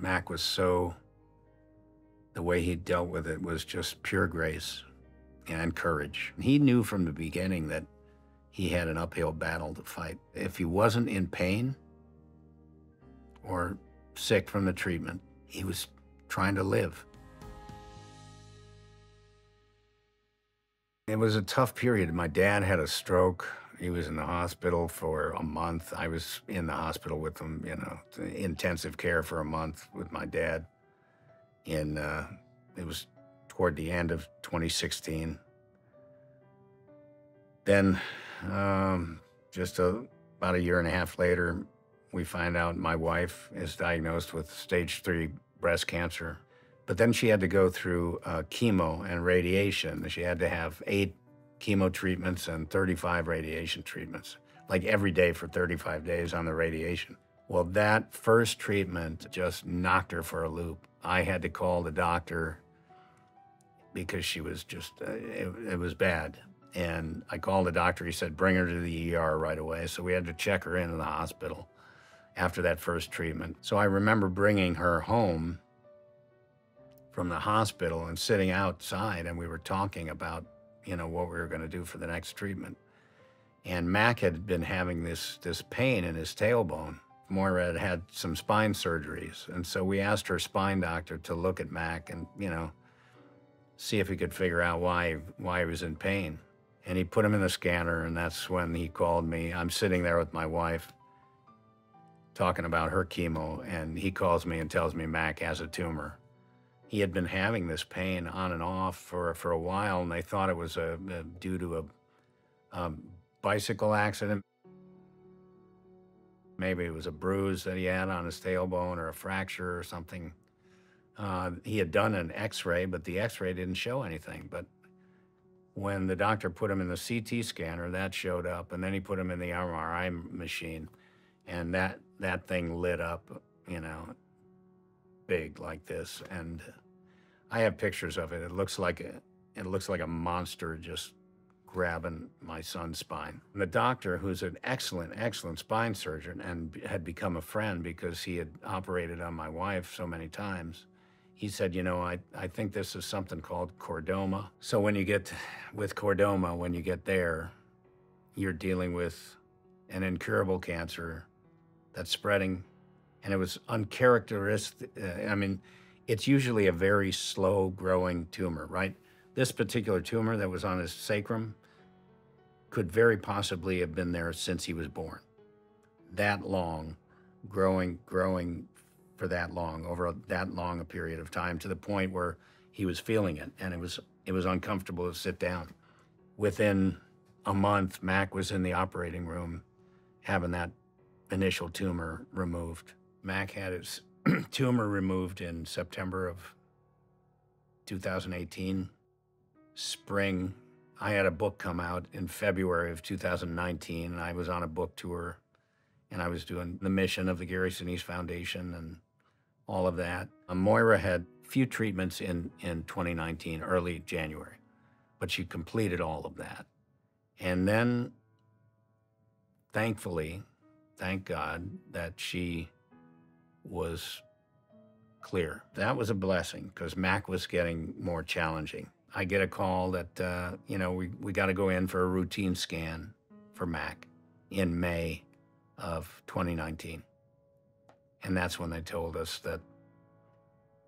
Mac was the way he dealt with it was just pure grace and courage. He knew from the beginning that he had an uphill battle to fight. If he wasn't in pain or sick from the treatment, he was trying to live. It was a tough period. My dad had a stroke. He was in the hospital for a month. I was in the hospital with him, intensive care for a month with my dad. And it was toward the end of 2016. Then, about a year and a half later, we find out my wife is diagnosed with stage 3 breast cancer. But then she had to go through chemo and radiation. She had to have 8 chemo treatments and 35 radiation treatments, like every day for 35 days on the radiation. Well, that first treatment just knocked her for a loop. I had to call the doctor because she was just, it was bad. And I called the doctor. He said, bring her to the ER right away. So we had to check her into the hospital after that first treatment. So I remember bringing her home from the hospital and sitting outside, and we were talking about, what we were going to do for the next treatment. And Mac had been having this pain in his tailbone. Moira had had some spine surgeries, and so we asked her spine doctor to look at Mac and, see if he could figure out why he was in pain. And he put him in the scanner, and that's when he called me. I'm sitting there with my wife talking about her chemo, and he calls me and tells me Mac has a tumor. He had been having this pain on and off for a while, and they thought it was due to a bicycle accident. Maybe it was a bruise that he had on his tailbone or a fracture or something. He had done an x-ray, but the x-ray didn't show anything. But when the doctor put him in the CT scanner, that showed up, and then he put him in the MRI machine, and that thing lit up, big like this. And I have pictures of it. It looks like a monster just grabbing my son's spine. And the doctor, who's an excellent spine surgeon and had become a friend because he had operated on my wife so many times, he said, I think this is something called chordoma. So when you get with chordoma, when you get there, you're dealing with an incurable cancer that's spreading. And it was uncharacteristic. It's usually a very slow growing tumor, right? This particular tumor that was on his sacrum could very possibly have been there since he was born. That long, growing for that long, over that long a period of time, to the point where he was feeling it, and it was uncomfortable to sit down. Within a month, Mac was in the operating room having that initial tumor removed. Mac had his tumor removed in September of 2018. Spring, I had a book come out in February of 2019, and I was on a book tour, and I was doing the mission of the Gary Sinise Foundation and all of that. Moira had a few treatments in 2019, early January, but she completed all of that. And then, thankfully, thank God that she was clear. That was a blessing because Mac was getting more challenging. I get a call that, we got to go in for a routine scan for Mac in May of 2019. And that's when they told us that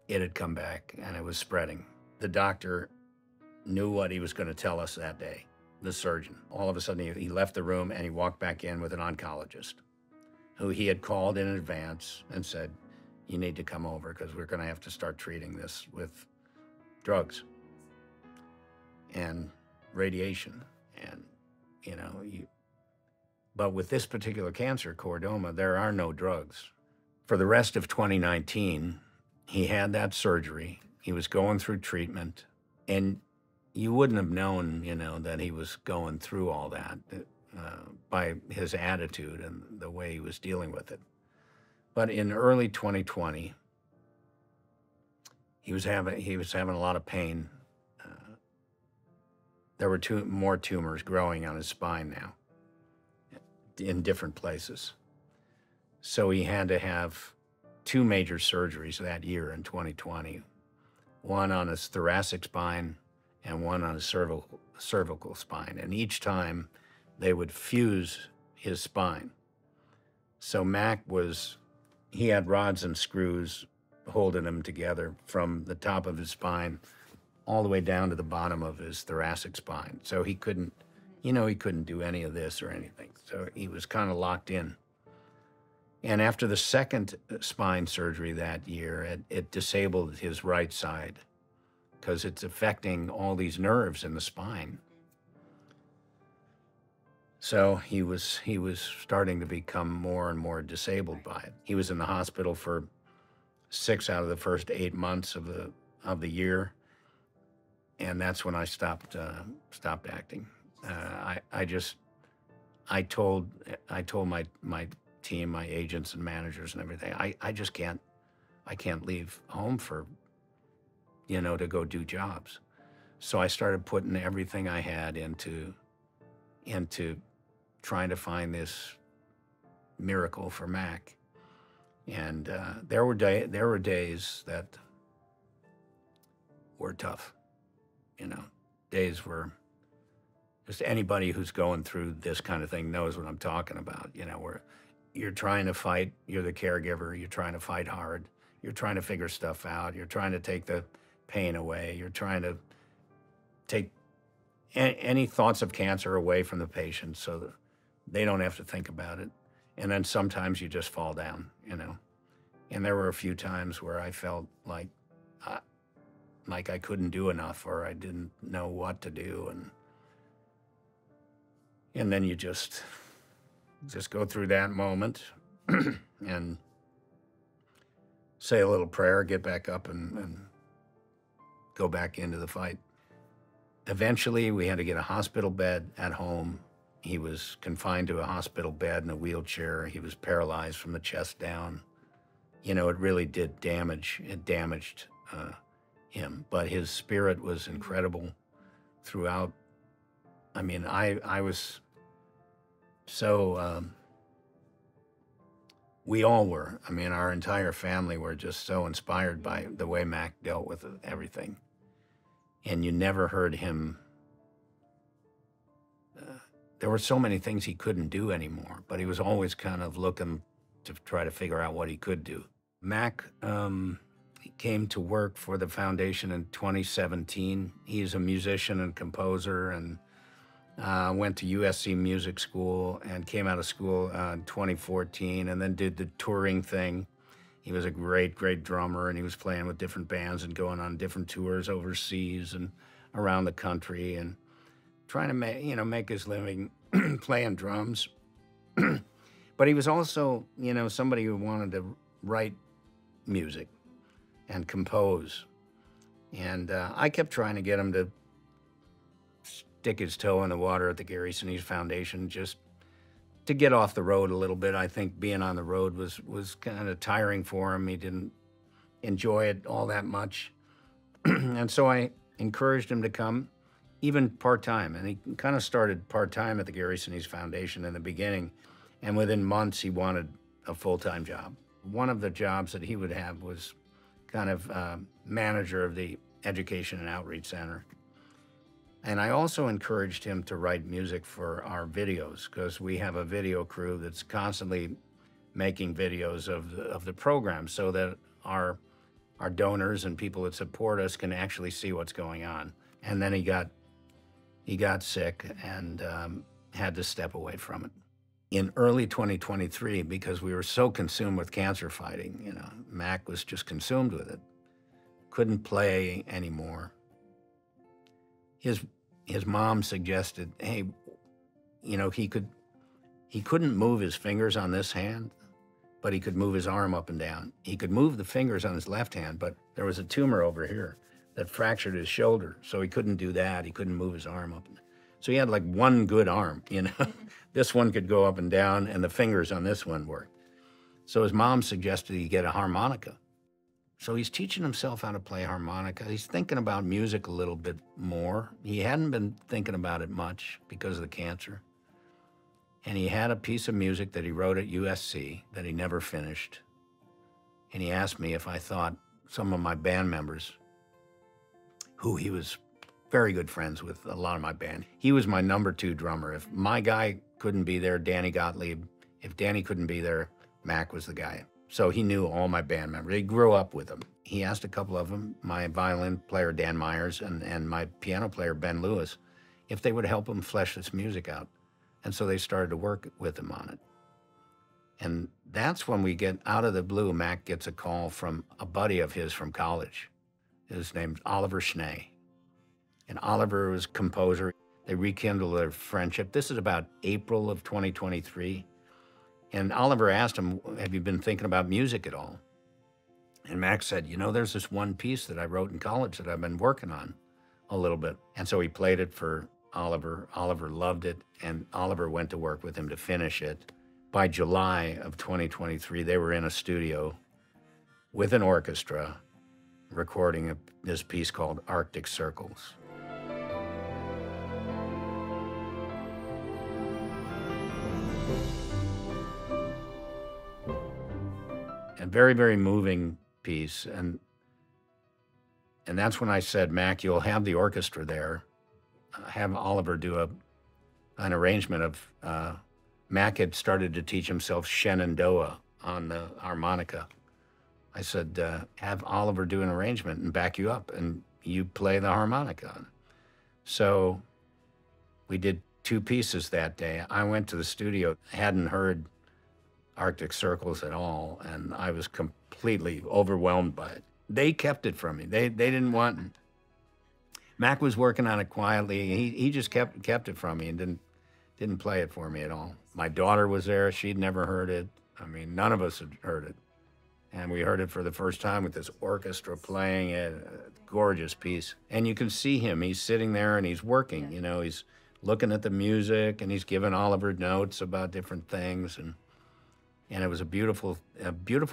it had come back and it was spreading. The doctor knew what he was going to tell us that day, the surgeon. All of a sudden, he left the room and he walked back in with an oncologist who he had called in advance and said, you need to come over because we're going to have to start treating this with drugs and radiation. And, but with this particular cancer, chordoma, there are no drugs. For the rest of 2019, he had that surgery. He was going through treatment, and you wouldn't have known, that he was going through all that by his attitude and the way he was dealing with it. But in early 2020, he was having a lot of pain. There were more tumors growing on his spine now in different places. So he had to have two major surgeries that year in 2020, one on his thoracic spine and one on his cervical spine. And each time they would fuse his spine. So Mac he had rods and screws holding him together from the top of his spine all the way down to the bottom of his thoracic spine. So he couldn't, he couldn't do any of this or anything. So he was kind of locked in. And after the second spine surgery that year, it disabled his right side because it's affecting all these nerves in the spine. So he was starting to become more and more disabled by it. He was in the hospital for 6 out of the first 8 months of the year, and that's when I stopped acting. I told my team, my agents and managers and everything, I just can't leave home for, to go do jobs. So I started putting everything I had into trying to find this miracle for Mac. And there were days that were tough, days where just anybody who's going through this kind of thing knows what I'm talking about, where you're trying to fight, you're the caregiver, you're trying to fight hard, you're trying to figure stuff out, you're trying to take the pain away, you're trying to take any thoughts of cancer away from the patient so that they don't have to think about it. And then sometimes you just fall down, And there were a few times where I felt like I couldn't do enough or I didn't know what to do. And then you just go through that moment and say a little prayer, get back up and go back into the fight. Eventually, we had to get a hospital bed at home. He was confined to a hospital bed in a wheelchair. He was paralyzed from the chest down. It really did damage. It damaged him, but his spirit was incredible throughout. I mean, I was so, we all were. I mean, our entire family were just so inspired by the way Mac dealt with everything. And you never heard him. There were so many things he couldn't do anymore, but he was always kind of looking to try to figure out what he could do. Mac he came to work for the foundation in 2017. He's a musician and composer and went to USC Music School and came out of school in 2014 and then did the touring thing. He was a great, great drummer, and he was playing with different bands and going on different tours overseas and around the country and trying to make his living playing drums. But he was also, somebody who wanted to write music and compose. And I kept trying to get him to stick his toe in the water at the Gary Sinise Foundation just to get off the road a little bit. I think being on the road was kind of tiring for him. He didn't enjoy it all that much. And so I encouraged him to come, even part-time. And he kind of started part-time at the Gary Sinise Foundation in the beginning. And within months, he wanted a full-time job. One of the jobs that he would have was kind of manager of the Education and Outreach Center. And I also encouraged him to write music for our videos because we have a video crew that's constantly making videos of the program so that our donors and people that support us can actually see what's going on. And then he got sick and had to step away from it. In early 2023, because we were so consumed with cancer fighting, Mac was just consumed with it, couldn't play anymore. His mom suggested, hey, he couldn't move his fingers on this hand, but he could move his arm up and down. He could move the fingers on his left hand, but there was a tumor over here that fractured his shoulder, so he couldn't do that. He couldn't move his arm up. So he had like one good arm, This one could go up and down, and the fingers on this one worked. So his mom suggested he get a harmonica. So he's teaching himself how to play harmonica. He's thinking about music a little bit more. He hadn't been thinking about it much because of the cancer. And he had a piece of music that he wrote at USC that he never finished. and he asked me if I thought some of my band members, who he was very good friends with a lot of my band. He was my number 2 drummer. If my guy couldn't be there, Danny Gottlieb. If Danny couldn't be there, Mac was the guy. So he knew all my band members. He grew up with them. He asked a couple of them, my violin player, Dan Myers, and my piano player, Ben Lewis, if they would help him flesh this music out. And so they started to work with him on it. And that's when we get out of the blue, Mac gets a call from a buddy of his from college. His name's Oliver Schnee. And Oliver was a composer. They rekindled their friendship. This is about April of 2023. And Oliver asked him, have you been thinking about music at all? And Max said, you know, there's this one piece that I wrote in college that I've been working on a little bit. And so he played it for Oliver. Oliver loved it, and Oliver went to work with him to finish it. By July of 2023, they were in a studio with an orchestra recording this piece called Arctic Circles. A very, very moving piece. And that's when I said, Mac, you'll have the orchestra there. Have Oliver do an arrangement of, Mac had started to teach himself Shenandoah on the harmonica. I said, have Oliver do an arrangement and back you up, and you play the harmonica. So we did 2 pieces that day. I went to the studio, hadn't heard Arctic Circles at all, and I was completely overwhelmed by it. They kept it from me. They didn't want it. Mac was working on it quietly. He just kept it from me and didn't play it for me at all. My daughter was there. She'd never heard it. I mean, none of us had heard it. And we heard it for the first time with this orchestra playing it, a gorgeous piece. And you can see him, he's sitting there and he's working, you know, he's looking at the music and he's giving Oliver notes about different things. And it was a beautiful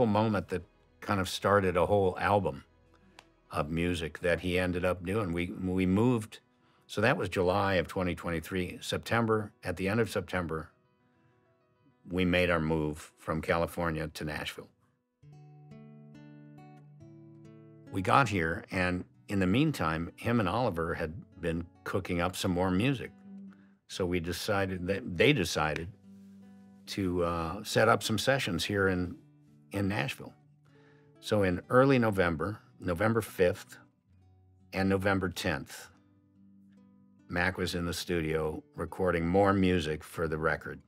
moment that kind of started a whole album of music that he ended up doing. We moved, so that was July of 2023. September, at the end of September, we made our move from California to Nashville. We got here, and in the meantime, him and Oliver had been cooking up some more music. So they decided to set up some sessions here in Nashville. So in early November, November 5th and November 10th, Mac was in the studio recording more music for the record.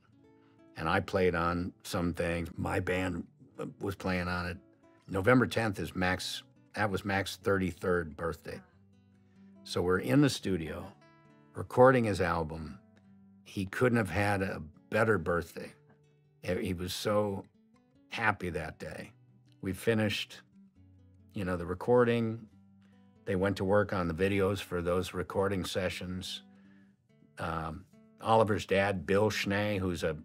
And I played on some things. My band was playing on it. November 10th is Mac's 33rd birthday. So we're in the studio recording his album. He couldn't have had a better birthday. He was so happy that day. We finished, you know, the recording. They went to work on the videos for those recording sessions. Oliver's dad, Bill Schnee, who's a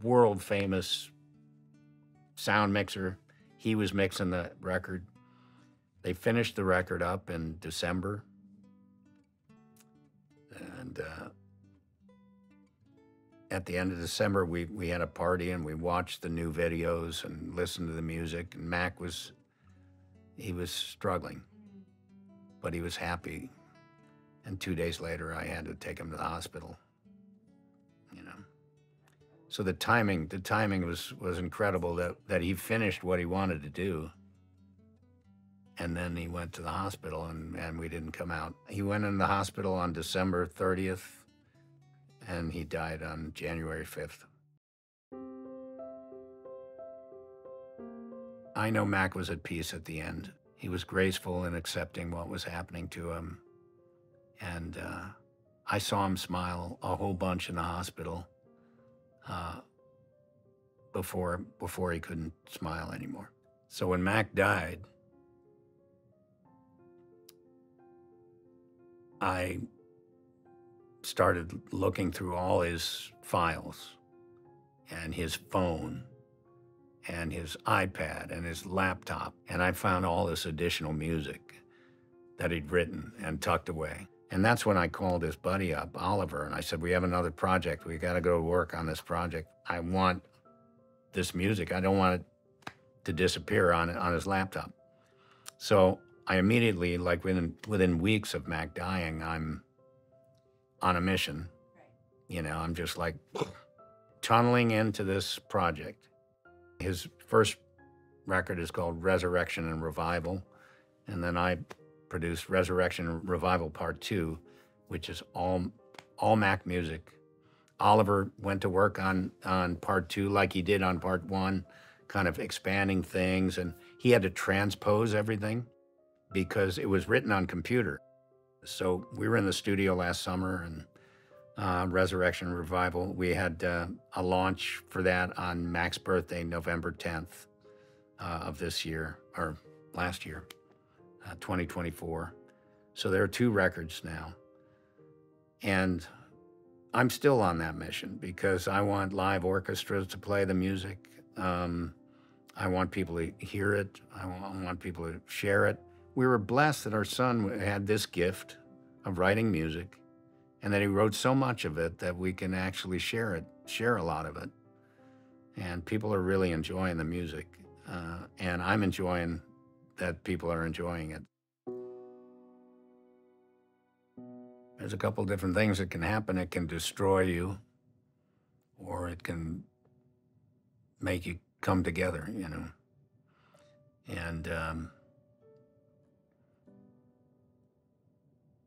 world-famous sound mixer, he was mixing the record. They finished the record up in December. And at the end of December, we had a party and we watched the new videos and listened to the music. And Mac he was struggling, but he was happy. And 2 days later, I had to take him to the hospital, you know. So the timing was incredible that he finished what he wanted to do. And then he went to the hospital and we didn't come out. He went in the hospital on December 30th and he died on January 5th. I know Mac was at peace at the end. He was graceful in accepting what was happening to him. And I saw him smile a whole bunch in the hospital before he couldn't smile anymore. So when Mac died, I started looking through all his files and his phone and his iPad and his laptop, and I found all this additional music that he'd written and tucked away. And that's when I called his buddy up, Oliver, and I said, we have another project. We got to go work on this project. I want this music. I don't want it to disappear on his laptop. So I immediately, like within weeks of Mac dying, I'm on a mission. You know, I'm just like tunneling into this project. His first record is called Resurrection and Revival. And then I produced Resurrection and Revival Part 2, which is all Mac music. Oliver went to work on Part 2 like he did on Part 1, kind of expanding things. And he had to transpose everything because it was written on computer. So we were in the studio last summer, and Resurrection and Revival, we had a launch for that on Mac's birthday, November 10th of this year, or last year, 2024. So there are 2 records now. And I'm still on that mission because I want live orchestras to play the music. I want people to hear it. I want people to share it. We were blessed that our son had this gift of writing music, and that he wrote so much of it that we can actually share a lot of it. And people are really enjoying the music. And I'm enjoying that people are enjoying it. There's a couple different things that can happen. It can destroy you, or it can make you come together, you know. And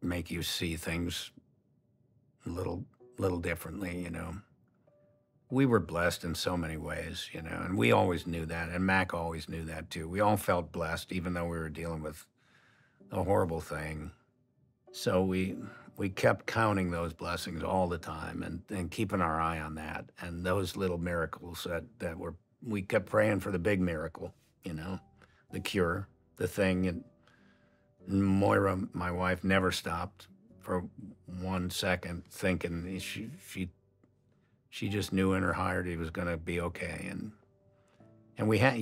make you see things a little differently, you know. We were blessed in so many ways, you know, and we always knew that, and Mac always knew that too. We all felt blessed, even though we were dealing with a horrible thing. So we kept counting those blessings all the time, and keeping our eye on that, and those little miracles that we kept praying for the big miracle, you know, the cure, the thing. And Moira, my wife, never stopped for 1 second thinking. She just knew in her heart he was going to be okay. And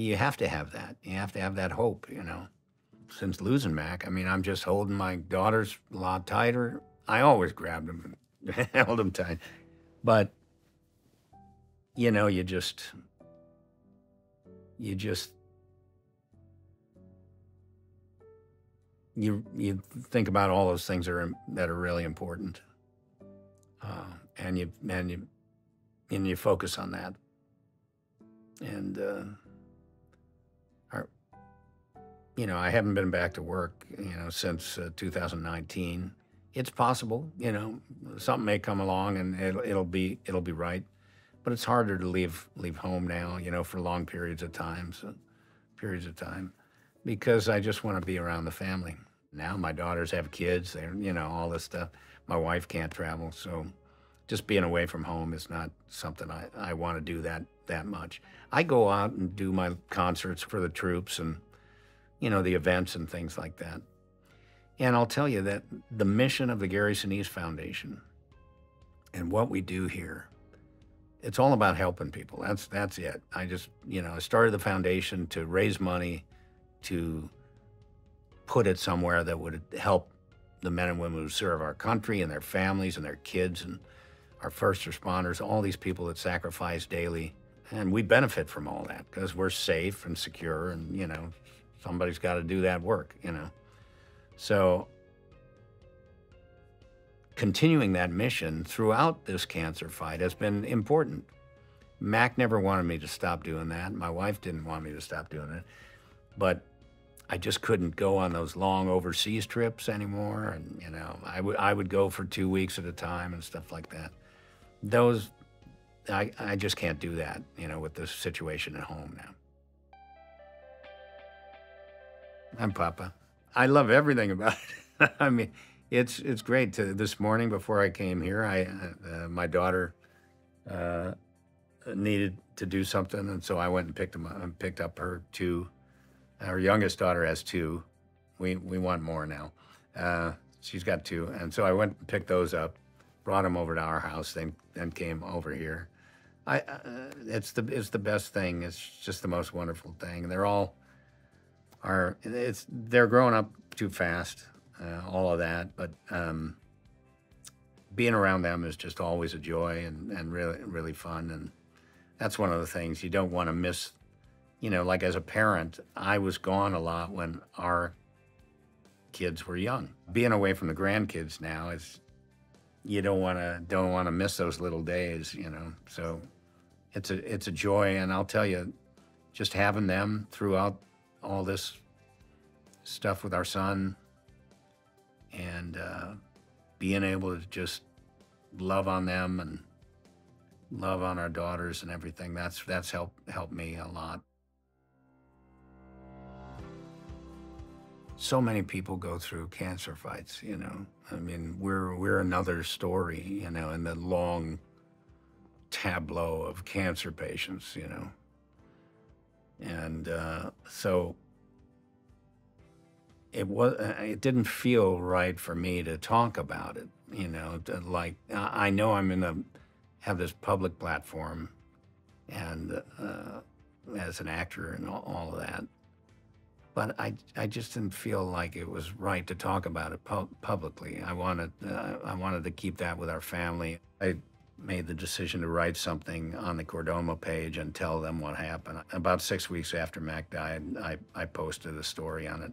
you have to have that. You have to have that hope, you know. Since losing Mac, I mean, I'm just holding my daughters a lot tighter. I always grabbed them and held them tight. But, you know, you think about all those things that are really important, and you focus on that. And you know, I haven't been back to work, you know, since 2019. It's possible, you know, something may come along and it'll be right, but it's harder to leave home now, you know, for long periods of time, because I just want to be around the family. Now my daughters have kids, they're, you know, all this stuff. My wife can't travel, so just being away from home is not something I want to do that much. I go out and do my concerts for the troops and, you know, the events and things like that. And I'll tell you that the mission of the Gary Sinise Foundation and what we do here, it's all about helping people. That's it. I just, you know, I started the foundation to raise money to put it somewhere that would help the men and women who serve our country and their families and their kids and our first responders, all these people that sacrifice daily. And we benefit from all that because we're safe and secure, and, you know, somebody's got to do that work, you know. So continuing that mission throughout this cancer fight has been important. Mac never wanted me to stop doing that. My wife didn't want me to stop doing it. But I just couldn't go on those long overseas trips anymore. And, you know, I would go for 2 weeks at a time and stuff like that. Those, I just can't do that, you know, with the situation at home now. I'm Papa. I love everything about it. I mean, it's great. This morning before I came here, my daughter needed to do something, and so I went and picked up her 2. Our youngest daughter has 2. We want more now. She's got 2, and so I went and picked those up, brought them over to our house, then came over here. It's the best thing. It's just the most wonderful thing. They're growing up too fast, all of that, but being around them is just always a joy and really, really fun. And that's one of the things you don't want to miss you know, like as a parent, I was gone a lot when our kids were young. Being away from the grandkids now is, you don't want to miss those little days, you know. So it's a joy, and I'll tell you, just having them throughout all this stuff with our son, and being able to just love on them and love on our daughters and everything, that's helped me a lot. So many people go through cancer fights, you know. I mean, we're another story, you know, in the long tableau of cancer patients, you know. And so it didn't feel right for me to talk about it, you know. Like, I know I'm have this public platform, and as an actor and all of that. But I just didn't feel like it was right to talk about it publicly. I wanted to keep that with our family. I made the decision to write something on the chordoma page and tell them what happened. About 6 weeks after Mac died, I posted a story on it.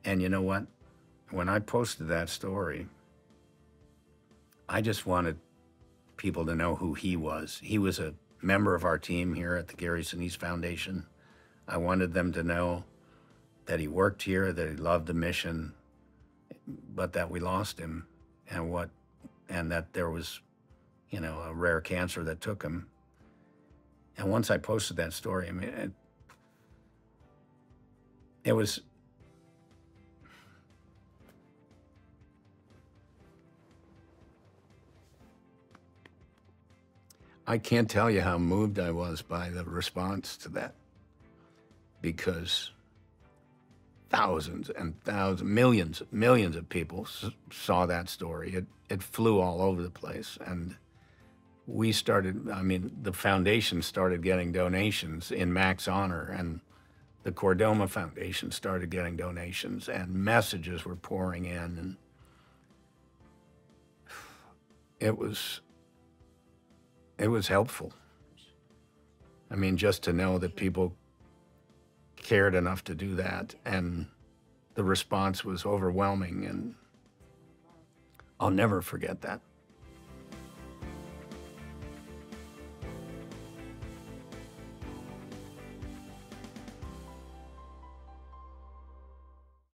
And you know what? When I posted that story, I just wanted people to know who he was. He was a member of our team here at the Gary Sinise Foundation. I wanted them to know that he worked here, that he loved the mission, but that we lost him, and that there was, you know, a rare cancer that took him. And once I posted that story, I mean, it was, I can't tell you how moved I was by the response to that, because thousands and thousands, millions of people saw that story. It flew all over the place. And we started, I mean, the foundation started getting donations in Mac's honor, and the Chordoma Foundation started getting donations, and messages were pouring in. And it was helpful. I mean, just to know that people cared enough to do that, and the response was overwhelming, and I'll never forget that.